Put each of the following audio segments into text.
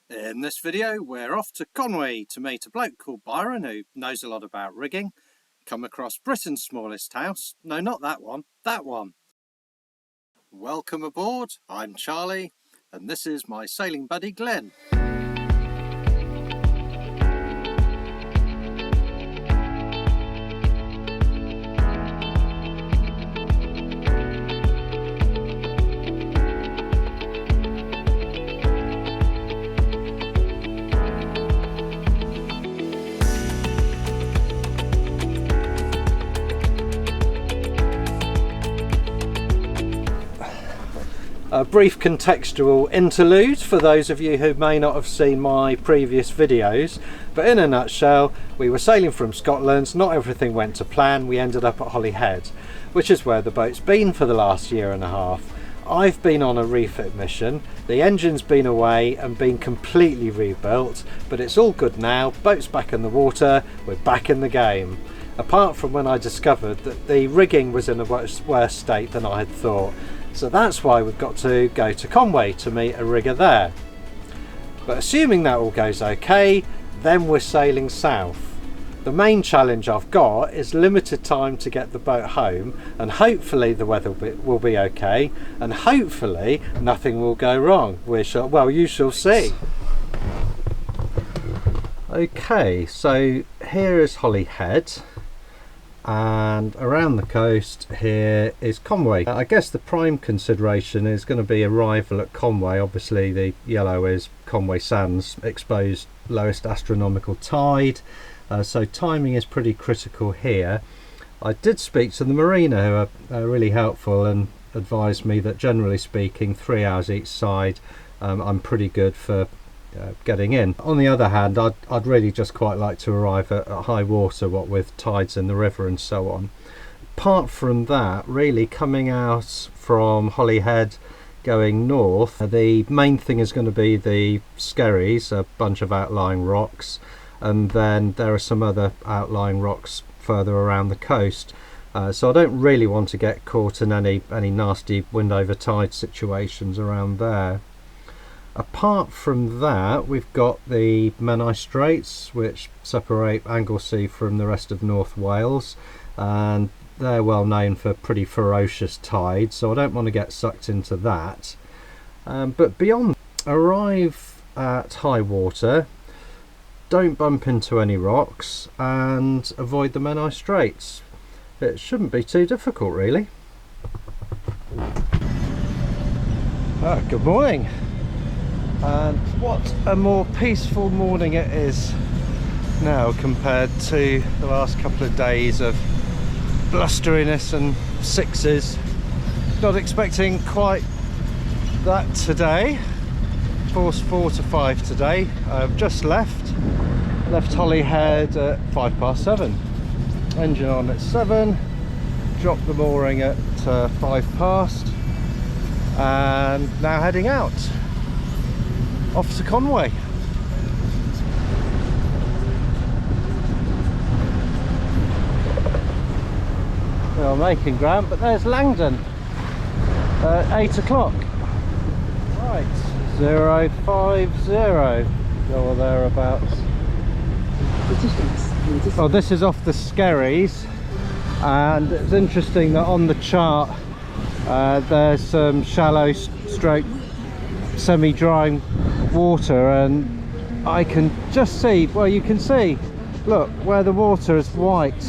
In this video we're off to Conwy to meet a bloke called Byron who knows a lot about rigging, come across Britain's smallest house, no not that one, that one. Welcome aboard, I'm Charlie and this is my sailing buddy Glynn. A brief contextual interlude for those of you who may not have seen my previous videos, but in a nutshell, we were sailing from Scotland, not everything went to plan, we ended up at Holyhead, which is where the boat's been for the last year and a half. I've been on a refit mission, the engine's been away and been completely rebuilt, but it's all good now, boat's back in the water, we're back in the game. Apart from when I discovered that the rigging was in a worse state than I had thought. So that's why we've got to go to Conwy to meet a rigger there. But assuming that all goes okay, then we're sailing south. The main challenge I've got is limited time to get the boat home, and hopefully the weather will be okay, and hopefully nothing will go wrong. Well, you shall see. Okay, so here is Holyhead. And around the coast here is Conwy. I guess the prime consideration is going to be arrival at Conwy. Obviously the yellow is Conwy Sands, exposed lowest astronomical tide, so timing is pretty critical here. I did speak to the marina who are really helpful and advised me that generally speaking 3 hours each side I'm pretty good for getting in. On the other hand, I'd really just quite like to arrive at high water, what with tides in the river and so on. Apart from that, really coming out from Holyhead going north, the main thing is going to be the Skerries, a bunch of outlying rocks, and then there are some other outlying rocks further around the coast. So I don't really want to get caught in any nasty wind over tide situations around there. Apart from that, we've got the Menai Straits, which separate Anglesey from the rest of North Wales, and they're well known for pretty ferocious tides, so I don't want to get sucked into that. But beyond, arrive at high water, don't bump into any rocks, and avoid the Menai Straits. It shouldn't be too difficult, really. Good morning. And what a more peaceful morning it is now compared to the last couple of days of blusteriness and sixes. Not expecting quite that today. Force 4 to 5 today. I've just left Holyhead at 7:05. Engine on at 7, dropped the mooring at 5 past, and now heading out. Off to Conwy. We're making ground, but there's Langdon at 8 o'clock. Right, 050 or thereabouts. Oh, this is off the Skerries, and it's interesting that on the chart there's some shallow stroke semi-drying water, and I can just see, well, you can see, look, where the water is white.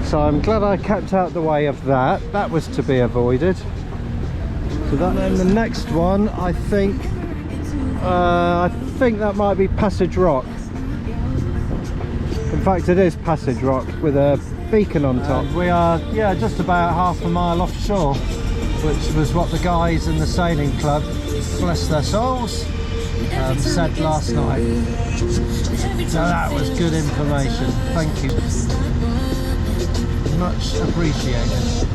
So I'm glad I kept out the way of that. That was to be avoided. So that, then the next one, I think that might be Passage Rock. In fact, it is Passage Rock with a beacon on top. We are, yeah, just about half a mile offshore, which was what the guys in the sailing club, bless their souls, said last night. So that was good information. Thank you. Much appreciated.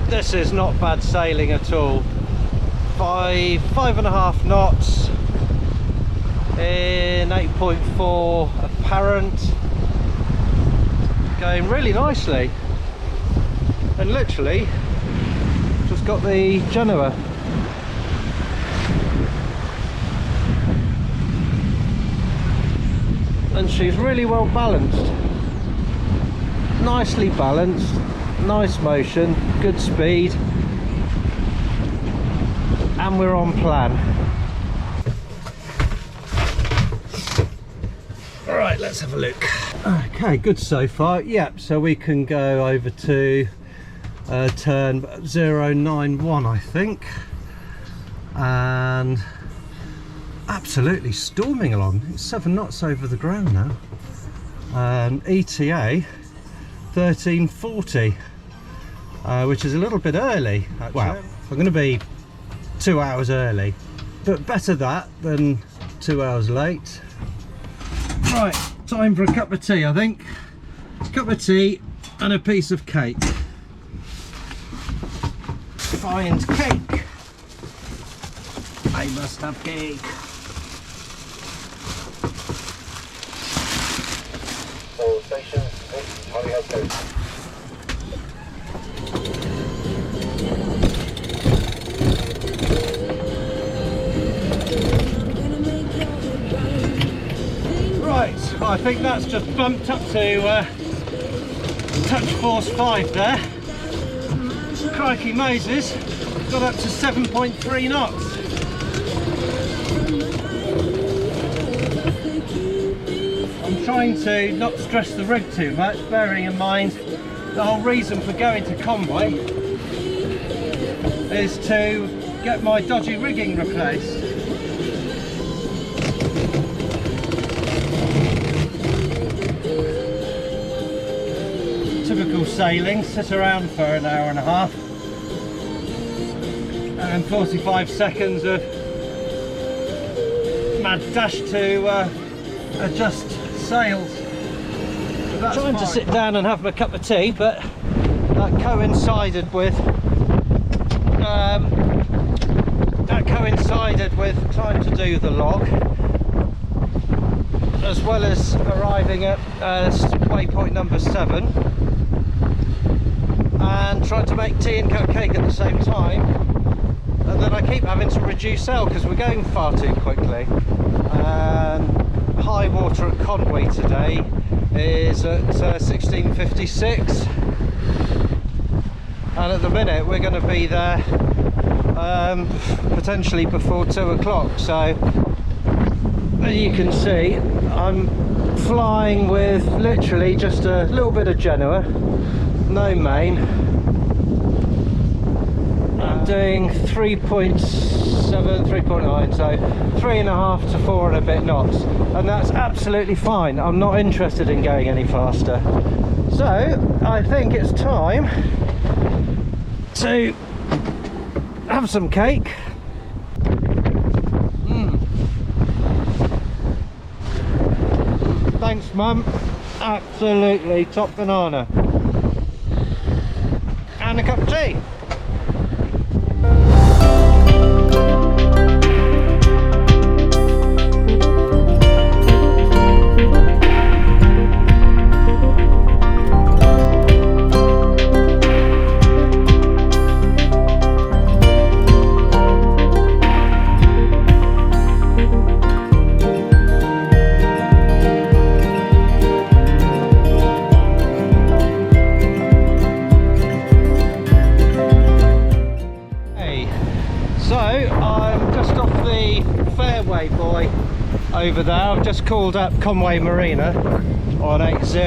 This is not bad sailing at all. 5.5 knots in 8.4 apparent. Going really nicely. And literally just got the Genoa And she's really well balanced, nicely balanced, nice motion, good speed, and we're on plan. All right, let's have a look. Okay, good so far. Yep, so we can go over to turn 091, I think, and absolutely storming along. It's 7 knots over the ground now. ETA 1340, which is a little bit early actually. Well, I'm going to be 2 hours early, but better that than 2 hours late. Right, time for a cup of tea, I think. A cup of tea and a piece of cake. Find cake. I must have cake. All stations, Holyhead coast. Right, I think that's just bumped up to touch force 5 there. Crikey Moses, got up to 7.3 knots. I'm trying to not stress the rig too much, bearing in mind the whole reason for going to Conwy is to get my dodgy rigging replaced. Typical sailing, sit around for an hour and a half and 45 seconds of mad dash to adjust sails. I'm trying to sit down and have a cup of tea, but that coincided with trying to do the log, as well as arriving at waypoint number 7 and trying to make tea and cut cake at the same time, and then I keep having to reduce sail because we're going far too quickly. High water at Conwy today is at 1656, and at the minute we're going to be there potentially before 2 o'clock. So as you can see, I'm flying with literally just a little bit of Genoa, no main. I'm doing 3.7, 3.9, so 3.5 to 4 and a bit knots, and that's absolutely fine. I'm not interested in going any faster. So I think it's time to have some cake. Thanks, Mum. Absolutely top banana. And a cup of tea. Over there, I've just called up Conwy Marina on 80,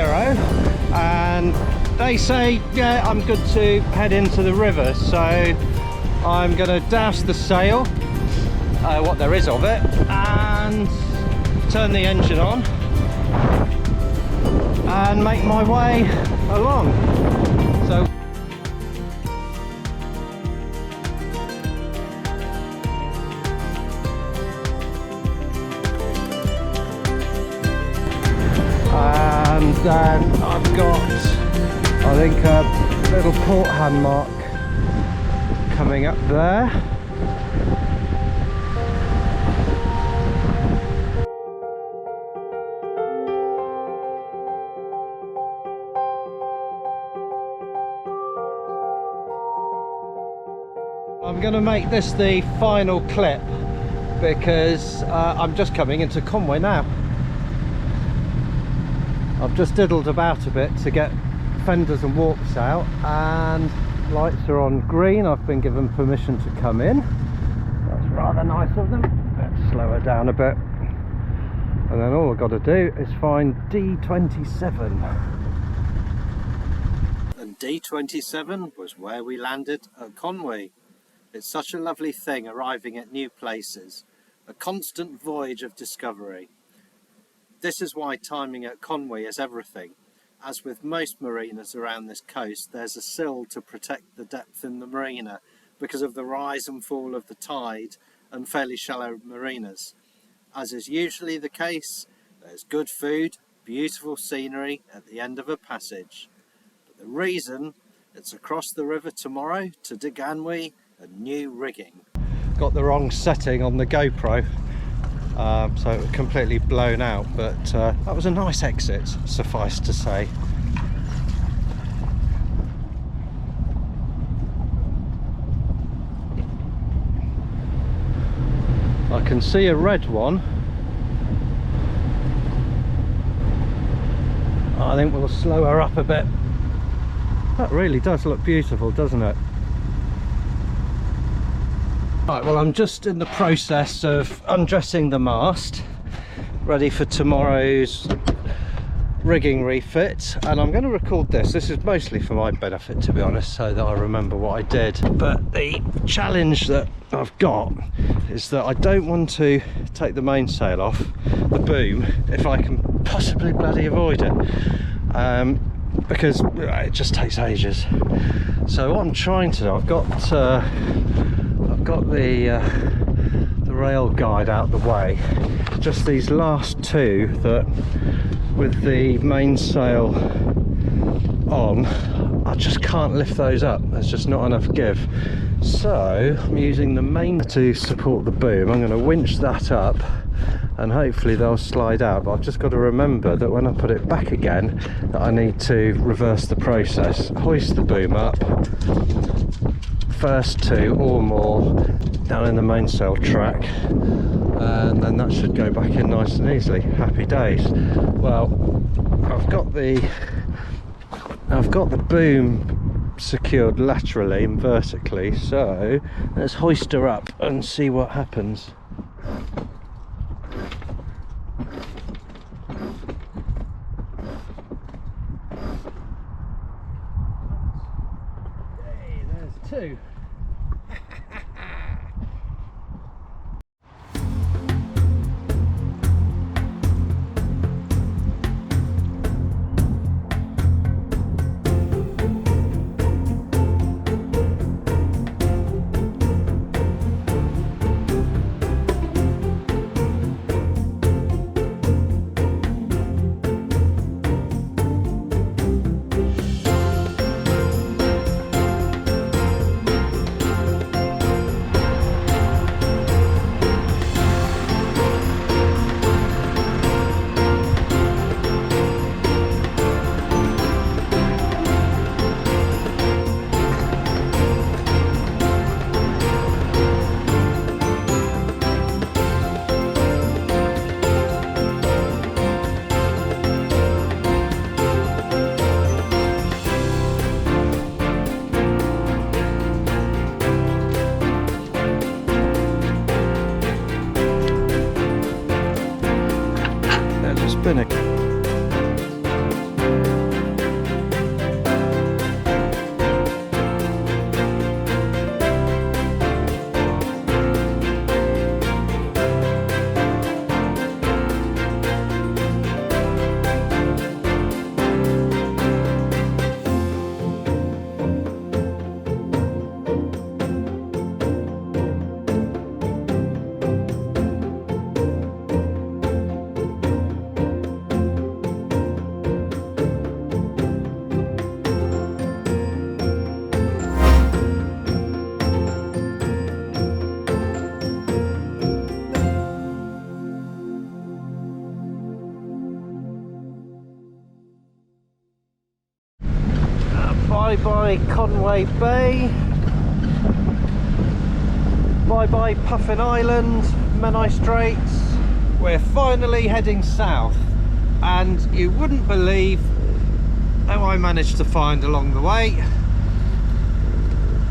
and they say yeah, I'm good to head into the river, so I'm going to douse the sail, what there is of it, and turn the engine on and make my way along. So and then I've got, I think, a little port hand mark coming up there. I'm going to make this the final clip because I'm just coming into Conwy now. I've just diddled about a bit to get fenders and warps out, and lights are on green. I've been given permission to come in. That's rather nice of them. Let's slow her down a bit, and then all I've got to do is find D27. And D27 was where we landed at Conwy. It's such a lovely thing arriving at new places, a constant voyage of discovery. This is why timing at Conwy is everything. As with most marinas around this coast, there's a sill to protect the depth in the marina because of the rise and fall of the tide and fairly shallow marinas. As is usually the case, there's good food, beautiful scenery at the end of a passage. But the reason it's across the river tomorrow to Deganwy and new rigging. Got the wrong setting on the GoPro. So it was completely blown out, but that was a nice exit, suffice to say. I can see a red one. I think we'll slow her up a bit. That really does look beautiful, doesn't it? Right, well, I'm just in the process of undressing the mast, ready for tomorrow's rigging refit, and I'm going to record this. This is mostly for my benefit, to be honest, so that I remember what I did. But the challenge that I've got is that I don't want to take the mainsail off the boom if I can possibly bloody avoid it, because it just takes ages. So what I'm trying to do, I've got the rail guide out the way. Just these last two that, with the mainsail on, I just can't lift those up. There's just not enough give. So I'm using the main to support the boom. I'm going to winch that up and hopefully they'll slide out, but I've just got to remember that when I put it back again that I need to reverse the process. Hoist the boom up, first two or more down in the mainsail track, and then that should go back in nice and easily. Happy days. Well, I've got the boom secured laterally and vertically, so let's hoist her up and see what happens. Hey, there's two. Been by Conwy Bay. fly by Puffin Island, Menai Straits. We're finally heading south, and you wouldn't believe who I managed to find along the way.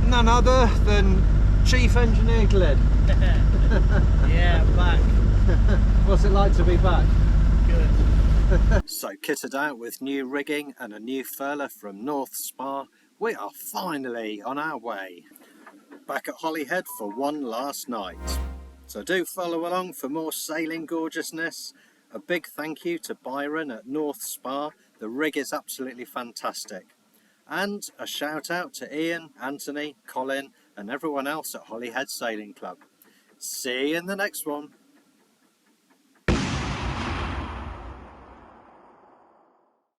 None other than Chief Engineer Glynn. Yeah, back. What's it like to be back? Good. So kitted out with new rigging and a new furler from North Spar, we are finally on our way. Back at Holyhead for one last night. So do follow along for more sailing gorgeousness. A big thank you to Byron at North Spar, the rig is absolutely fantastic. And a shout out to Ian, Anthony, Colin and everyone else at Holyhead Sailing Club. See you in the next one.